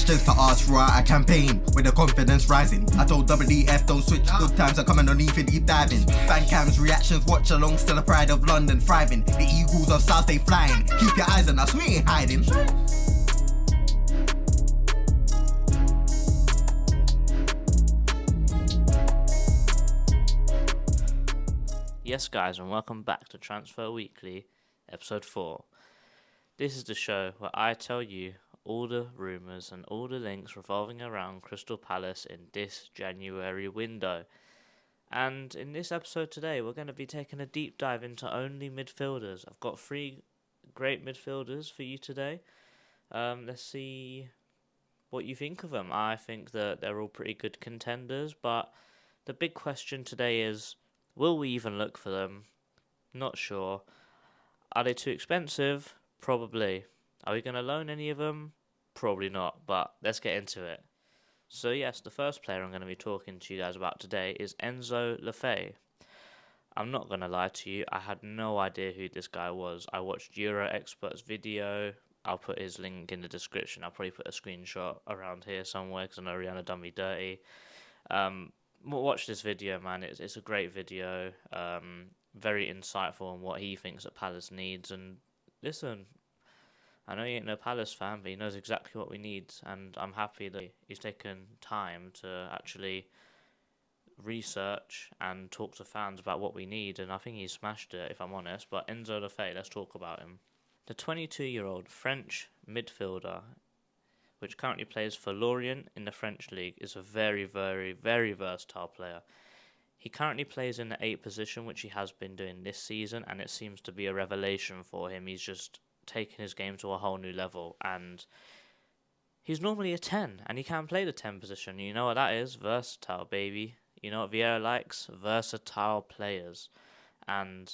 questions to ask throughout a campaign with the confidence rising. I told WDF don't switch, good times are coming on even deep diving. Fan cams, reactions, watch along, still the pride of London thriving. The Eagles of South, they flying. Keep your eyes on us, we ain't hiding. Yes guys, and welcome back to Transfer Weekly, episode 4. This is the show where I tell you all the rumours and all the links revolving around Crystal Palace in this January window. And in this episode today, we're going to be taking a deep dive into only midfielders. I've got 3 great midfielders for you today. Let's see what you think of them. I think that they're all pretty good contenders, but the big question today is, will we even look for them? Not sure. Are they too expensive? Probably. Are we going to loan any of them? Probably not, but let's get into it. So yes, the first player I'm going to be talking to you guys about today is Enzo Lefebvre. I'm not going to lie to you, I had no idea who this guy was. I watched Euro Expert's video. I'll put his link in the description. I'll probably put a screenshot around here somewhere because I know Rihanna done me dirty. Watch this video, man. It's a great video. Very insightful on what he thinks that Palace needs. And listen, I know he ain't no Palace fan, but he knows exactly what we need. And I'm happy that he's taken time to actually research and talk to fans about what we need. And I think he's smashed it, if I'm honest. But Enzo Lefebvre, let's talk about him. The 22-year-old French midfielder, which currently plays for Lorient in the French league, is a very, very, very versatile player. He currently plays in the 8th position, which he has been doing this season, and it seems to be a revelation for him. He's just taken his game to a whole new level, and he's normally a 10, and he can play the 10 position. You know what that is? Versatile, baby. You know what Vieira likes? Versatile players. And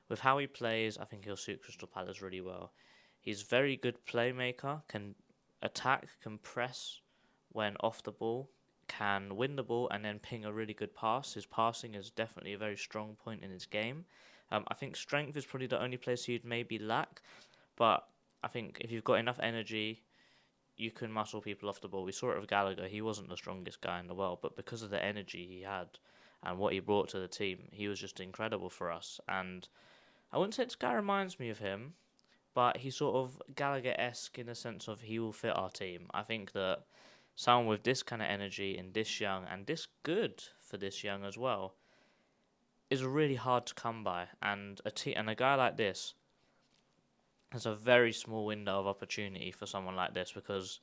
with how he plays, I think he'll suit Crystal Palace really well. He's a very good playmaker, can attack, can press when off the ball, can win the ball and then ping a really good pass. His passing is definitely a very strong point in his game. I think strength is probably the only place he'd maybe lack, but I think if you've got enough energy, you can muscle people off the ball. We saw it with Gallagher. He wasn't the strongest guy in the world, but because of the energy he had and what he brought to the team, he was just incredible for us. And I wouldn't say this guy reminds me of him, but he's sort of Gallagher-esque in the sense of he will fit our team. I think that someone with this kind of energy and this young and this good for this young as well is really hard to come by. And a guy like this has a very small window of opportunity for someone like this because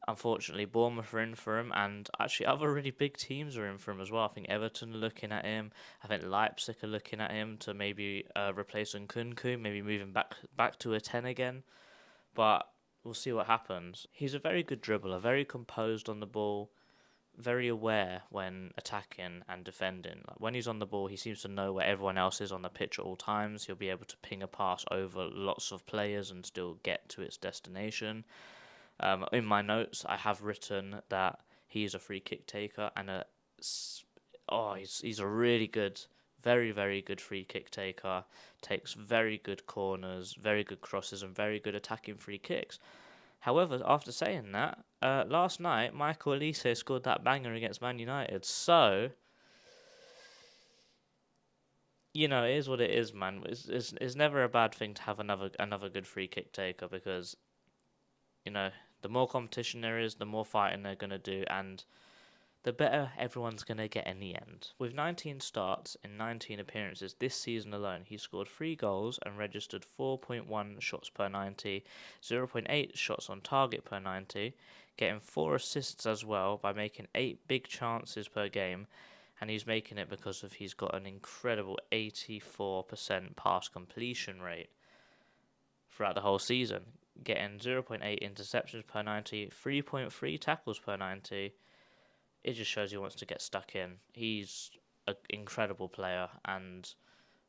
unfortunately Bournemouth are in for him, and actually other really big teams are in for him as well. I think Everton are looking at him. I think Leipzig are looking at him to maybe replace Nkunku, maybe move him back to a 10 again. But we'll see what happens. He's a very good dribbler, very composed on the ball, very aware when attacking and defending. Like when he's on the ball, he seems to know where everyone else is on the pitch at all times. He'll be able to ping a pass over lots of players and still get to its destination. In my notes, I have written that he is a free kick taker and he's a really good, very, very good free kick taker. Takes very good corners, very good crosses, and very good attacking free kicks. However, after saying that, last night Michael Olise scored that banger against Man United. So, you know, it is what it is, man. It's never a bad thing to have another good free kick taker because, you know, the more competition there is, the more fighting they're going to do, and the better everyone's going to get in the end. With 19 starts in 19 appearances this season alone, he scored 3 goals and registered 4.1 shots per 90, 0.8 shots on target per 90, getting 4 assists as well by making 8 big chances per game, and he's making it because he's got an incredible 84% pass completion rate throughout the whole season, getting 0.8 interceptions per 90, 3.3 tackles per 90. It just shows he wants to get stuck in. He's an incredible player, and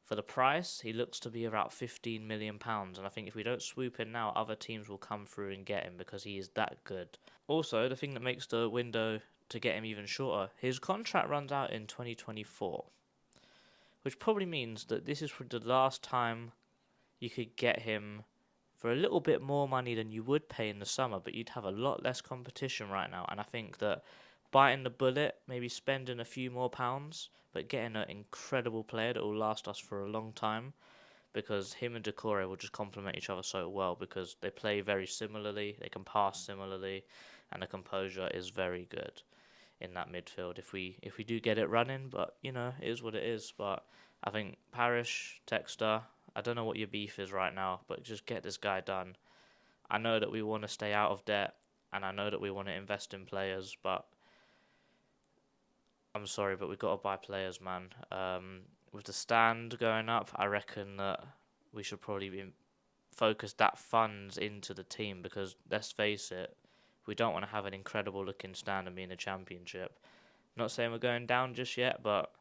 for the price, he looks to be about £15 million. And I think if we don't swoop in now, other teams will come through and get him because he is that good. Also, the thing that makes the window to get him even shorter, his contract runs out in 2024, which probably means that this is the last time you could get him for a little bit more money than you would pay in the summer, but you'd have a lot less competition right now. And I think that biting the bullet, maybe spending a few more pounds, but getting an incredible player that will last us for a long time, because him and Decore will just complement each other so well because they play very similarly, they can pass similarly, and the composure is very good in that midfield if we do get it running. But you know, it is what it is. But I think Parish, Texter, I don't know what your beef is right now, but just get this guy done. I know that we want to stay out of debt, and I know that we want to invest in players, but I'm sorry, but we've got to buy players, man. With the stand going up, I reckon that we should probably be focus that funds into the team because let's face it, we don't want to have an incredible looking stand and be in the championship. Not saying we're going down just yet, but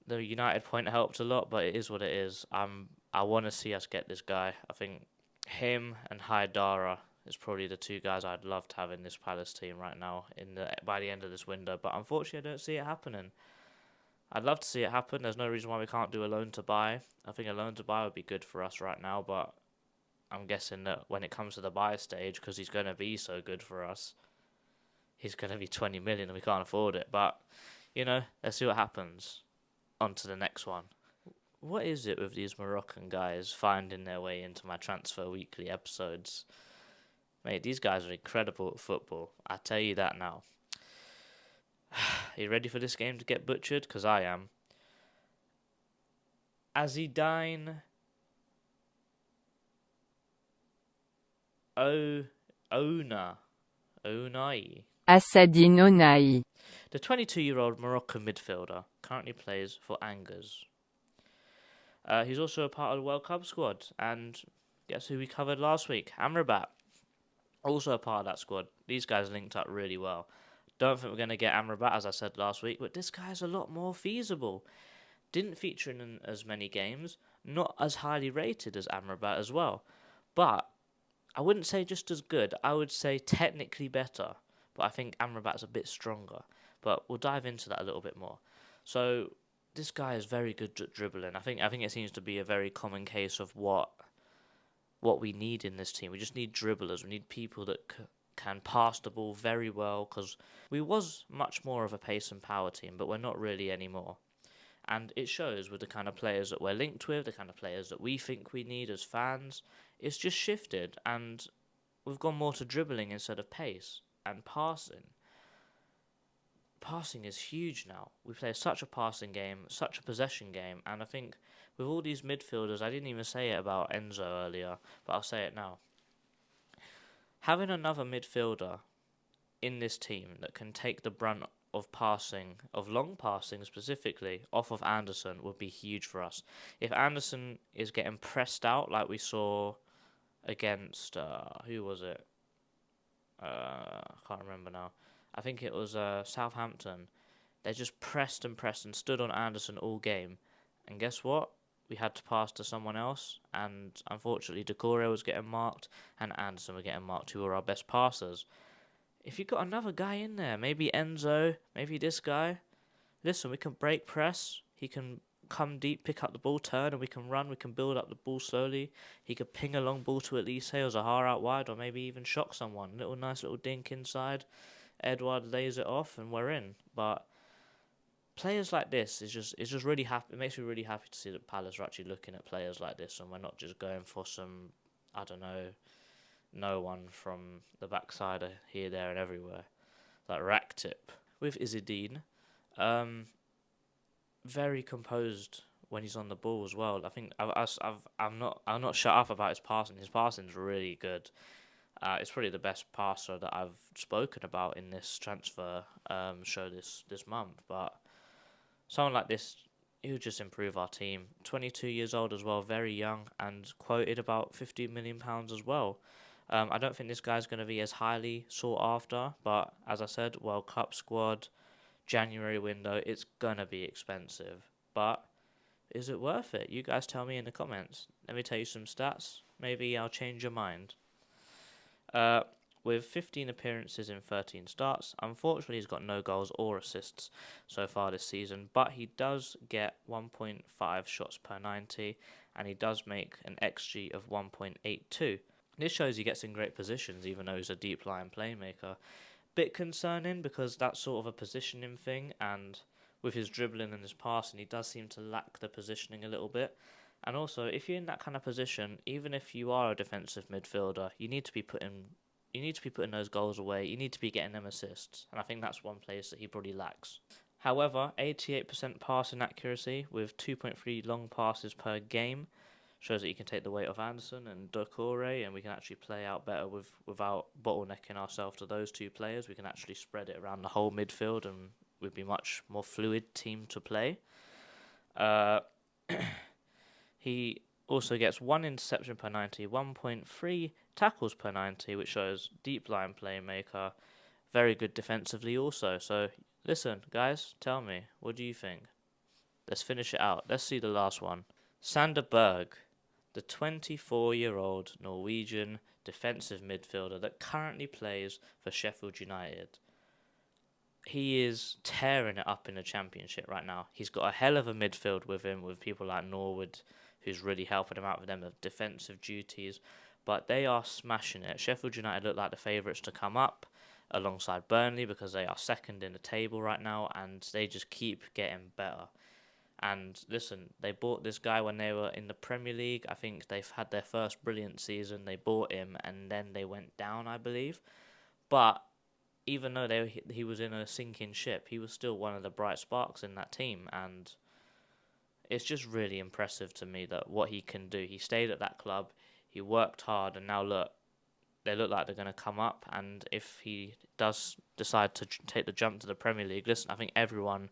the United point helped a lot, but it is what it is. I want to see us get this guy. I think him and Haidara is probably the two guys I'd love to have in this Palace team right now by the end of this window, but unfortunately I don't see it happening. I'd love to see it happen. There's no reason why we can't do a loan to buy. I think a loan to buy would be good for us right now, but I'm guessing that when it comes to the buy stage, because he's going to be so good for us, he's going to be 20 million and we can't afford it. But, you know, let's see what happens. On to the next one. What is it with these Moroccan guys finding their way into my Transfer Weekly episodes? Mate, these guys are incredible at football. I tell you that now. Are you ready for this game to get butchered? Because I am. Azidine Onai. Assadine Onai. The 22-year-old Moroccan midfielder currently plays for Angers. He's also a part of the World Cup squad. And guess who we covered last week? Amrabat. Also a part of that squad. These guys linked up really well. Don't think we're going to get Amrabat, as I said last week, but this guy's a lot more feasible. Didn't feature in as many games, not as highly rated as Amrabat as well. But I wouldn't say just as good, I would say technically better. But I think Amrabat's a bit stronger. But we'll dive into that a little bit more. So this guy is very good at dribbling. I think it seems to be a very common case of what we need in this team. We just need dribblers. We need people that can pass the ball very well, because we was much more of a pace and power team, but we're not really anymore. And it shows with the kind of players that we're linked with, the kind of players that we think we need as fans. It's just shifted, and we've gone more to dribbling instead of pace and passing. Passing is huge now. We play such a passing game, such a possession game, and I think with all these midfielders, I didn't even say it about Enzo earlier, but I'll say it now. Having another midfielder in this team that can take the brunt of passing, of long passing specifically, off of Anderson would be huge for us. If Anderson is getting pressed out like we saw against, who was it? I can't remember now. I think it was Southampton. They just pressed and stood on Anderson all game. And guess what? We had to pass to someone else, and unfortunately Decore was getting marked and Anderson were getting marked, who were our best passers. If you've got another guy in there, maybe Enzo, maybe this guy, listen, we can break press, he can come deep, pick up the ball, turn, and we can run, we can build up the ball slowly. He could ping a long ball to Elise or Zahar out wide, or maybe even shock someone. Nice little dink inside, Edouard lays it off and we're in. But players like this is just really happy. It makes me really happy to see that Palace are actually looking at players like this, and we're not just going for some, I don't know, no one from the backside of here, there, and everywhere, like Raktip with Izzedine. Very composed when he's on the ball as well. I think I'm not shut up about his passing. His passing's really good. It's probably the best passer that I've spoken about in this transfer show this month. But someone like this, he would just improve our team. 22 years old as well, very young, and quoted about £50 million as well. I don't think this guy's going to be as highly sought after, but as I said, World Cup squad, January window, it's going to be expensive. But is it worth it? You guys tell me in the comments. Let me tell you some stats. Maybe I'll change your mind. With 15 appearances in 13 starts, unfortunately he's got no goals or assists so far this season, but he does get 1.5 shots per 90 and he does make an XG of 1.82. This shows he gets in great positions, even though he's a deep line playmaker. Bit concerning because that's sort of a positioning thing, and with his dribbling and his passing, he does seem to lack the positioning a little bit. And also, if you're in that kind of position, even if you are a defensive midfielder, you need to be putting those goals away. You need to be getting them assists, and I think that's one place that he probably lacks. However, 88% passing accuracy with 2.3 long passes per game shows that you can take the weight off Anderson and Doucouré, and we can actually play out better without bottlenecking ourselves to those two players. We can actually spread it around the whole midfield, and we'd be much more fluid team to play. He also gets 1 interception per 90, 1.3 tackles per 90, which shows deep line playmaker, very good defensively also. So listen, guys, tell me, what do you think? Let's finish it out. Let's see the last one. Sander Berg, the 24-year-old Norwegian defensive midfielder that currently plays for Sheffield United. He is tearing it up in the Championship right now. He's got a hell of a midfield with him, with people like Norwood, who's really helping him out with them of defensive duties. But they are smashing it. Sheffield United look like the favourites to come up alongside Burnley because they are second in the table right now, and they just keep getting better. And listen, they bought this guy when they were in the Premier League. I think they've had their first brilliant season. They bought him and then they went down, I believe. But even though he was in a sinking ship, he was still one of the bright sparks in that team. And it's just really impressive to me that what he can do. He stayed at that club, he worked hard, and now look, they look like they're going to come up. And if he does decide to take the jump to the Premier League, listen, I think everyone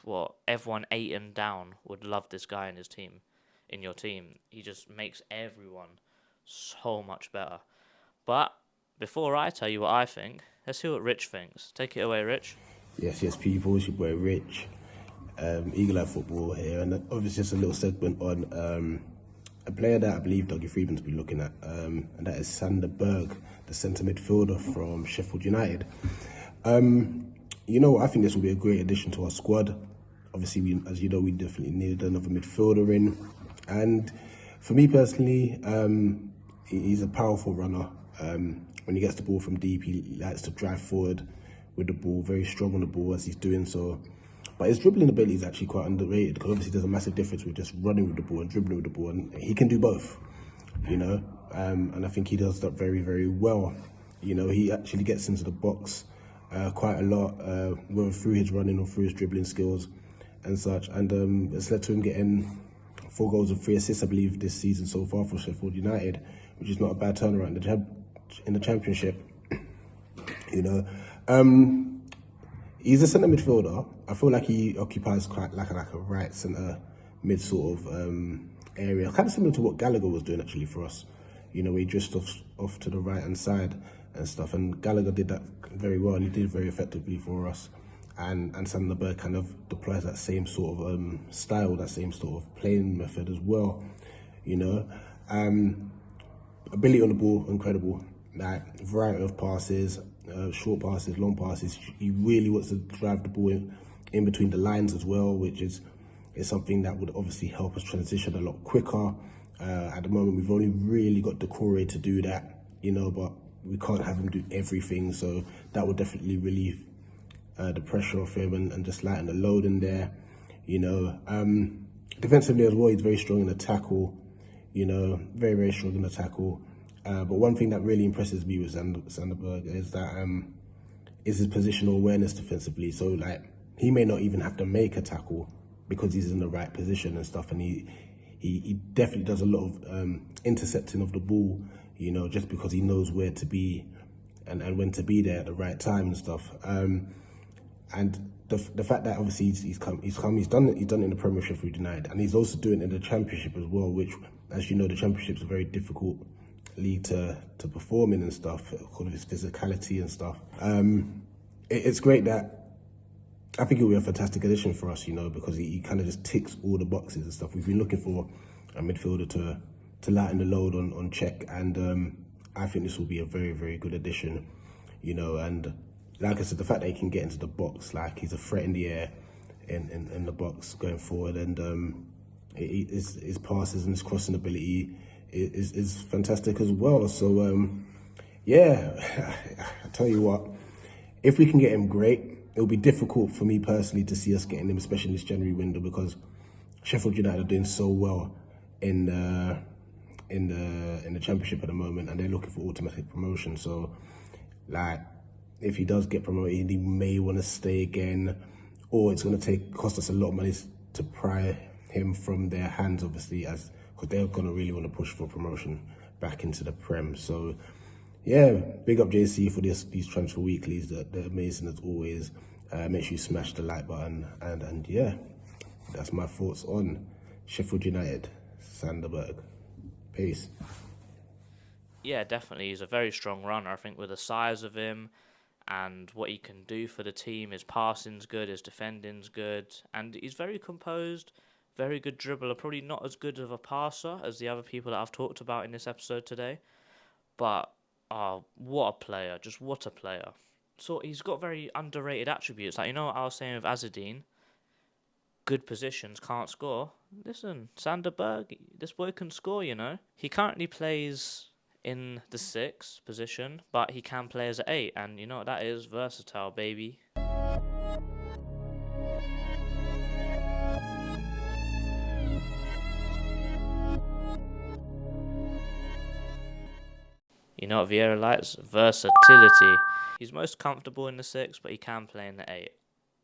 8 and down would love this guy in his team, in your team. He just makes everyone so much better. But before I tell you what I think, let's hear what Rich thinks. Take it away, Rich. Yes, people, it's your boy Rich. Eagle Eye Football here, and obviously just a little segment on a player that I believe Dougie Freeman's been looking at, and that is Sander Berg, the centre midfielder from Sheffield United. You know, I think this will be a great addition to our squad. Obviously, as you know, we definitely needed another midfielder in, and for me personally, he's a powerful runner. When he gets the ball from deep, he likes to drive forward with the ball, very strong on the ball as he's doing so. But his dribbling ability is actually quite underrated, because obviously there's a massive difference with just running with the ball and dribbling with the ball, and he can do both, you know, and I think he does that very, very well. You know, he actually gets into the box quite a lot, whether through his running or through his dribbling skills and such, and it's led to him getting 4 goals and 3 assists, I believe, this season so far for Sheffield United, which is not a bad turnaround in the Championship, you know. He's a centre midfielder. I feel like he occupies quite like a right centre mid sort of area, kind of similar to what Gallagher was doing actually for us. You know, he drifted off to the right hand side and stuff, and Gallagher did that very well, and he did very effectively for us. And Sander Berg kind of deploys that same sort of style, that same sort of playing method as well. You know, ability on the ball, incredible. Like variety of passes, short passes, long passes. He really wants to drive the ball in between the lines as well, which is something that would obviously help us transition a lot quicker. At the moment, we've only really got Doucouré to do that, you know, but we can't have him do everything. So that would definitely relieve the pressure off him and just lighten the load in there, you know. Defensively as well, he's very strong in the tackle, you know, very, very strong in the tackle. But one thing that really impresses me with Sander Berg is that is his positional awareness defensively. So like, he may not even have to make a tackle because he's in the right position and stuff, and he definitely does a lot of intercepting of the ball, you know, just because he knows where to be and when to be there at the right time and stuff. And the fact that obviously he's done it in the Premier Sheffield United, and he's also doing it in the Championship as well, which, as you know, the Championship's a very difficult league to perform in and stuff, because of his physicality and stuff. It's great that, I think it'll be a fantastic addition for us, you know, because he kind of just ticks all the boxes and stuff. We've been looking for a midfielder to lighten the load on Czech, and I think this will be a very, very good addition, you know. And like I said, the fact that he can get into the box, like he's a threat in the air, in the box going forward, and His passes and his crossing ability is fantastic as well. So yeah, I tell you what, if we can get him, great. It'll be difficult for me personally to see us getting him, especially in this January window, because Sheffield United are doing so well in the Championship at the moment, and they're looking for automatic promotion. So, like, if he does get promoted, he may want to stay again, or it's going to cost us a lot of money to pry him from their hands, obviously, as because they're going to really want to push for promotion back into the Prem. So, yeah, big up JC for these transfer weeklies. They're amazing as always. Make sure you smash the like button, and yeah, that's my thoughts on Sheffield United, Sanderberg. Peace. Yeah, definitely. He's a very strong runner. I think with the size of him and what he can do for the team, his passing's good, his defending's good, and he's very composed, very good dribbler. Probably not as good of a passer as the other people that I've talked about in this episode today, but what a player! Just what a player. So he's got very underrated attributes. Like, you know what I was saying with Azadine? Good positions, can't score. Listen, Sanderberg, this boy can score, you know. He currently plays in the 6 position, but he can play as an 8, and you know what that is? Versatile, baby. You know what Vieira likes? Versatility. He's most comfortable in the 6, but he can play in the 8.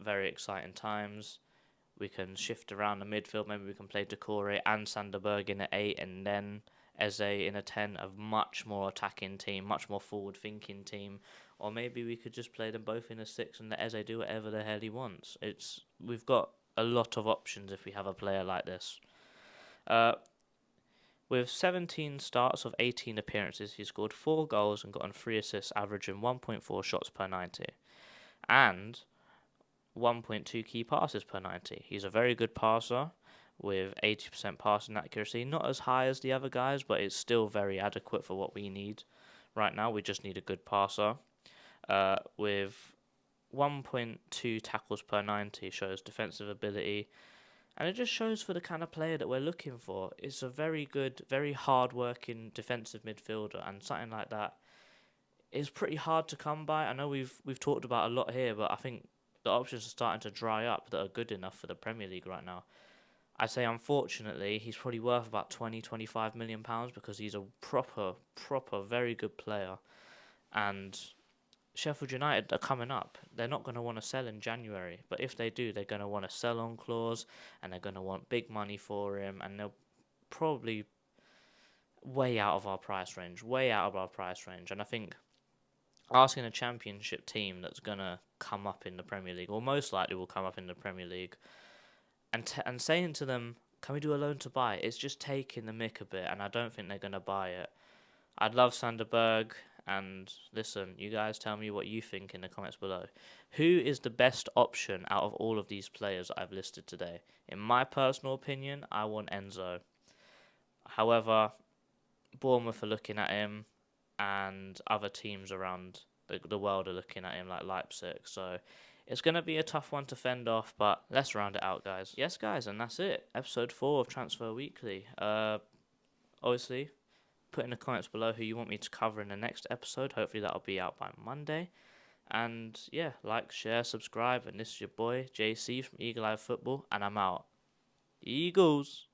Very exciting times. We can shift around the midfield. Maybe we can play Decore and Sanderberg in an 8, and then Eze in a 10. A much more attacking team, much more forward-thinking team. Or maybe we could just play them both in a 6 and let Eze do whatever the hell he wants. We've got a lot of options if we have a player like this. With 17 starts of 18 appearances, he scored 4 goals and gotten 3 assists, averaging 1.4 shots per 90. And 1.2 key passes per 90. He's a very good passer with 80% passing accuracy. Not as high as the other guys, but it's still very adequate for what we need. Right now, we just need a good passer. With 1.2 tackles per 90, shows defensive ability. And it just shows for the kind of player that we're looking for. It's a very good, very hard-working defensive midfielder, and something like that is pretty hard to come by. I know we've talked about a lot here, but I think the options are starting to dry up that are good enough for the Premier League right now. I say, unfortunately, he's probably worth about 20-25 million pounds because he's a proper, very good player. And Sheffield United are coming up. They're not going to want to sell in January, but if they do, they're going to want a sell-on clause, and they're going to want big money for him, and they'll probably way out of our price range. And I think asking a Championship team that's going to come up in the Premier League, or most likely will come up in the Premier League, and saying to them, can we do a loan to buy? It's just taking the mick a bit, and I don't think they're going to buy it. I'd love Sanderberg, and listen, you guys tell me what you think in the comments below. Who is the best option out of all of these players that I've listed today? In my personal opinion, I want Enzo. However, Bournemouth are looking at him, and other teams around the world are looking at him, like Leipzig. So it's going to be a tough one to fend off, but let's round it out, guys. Yes, guys, and that's it. Episode 4 of Transfer Weekly. Obviously, put in the comments below who you want me to cover in the next episode. Hopefully that'll be out by Monday. And yeah, like, share, subscribe. And this is your boy, JC from Eagle Eye Football. And I'm out. Eagles!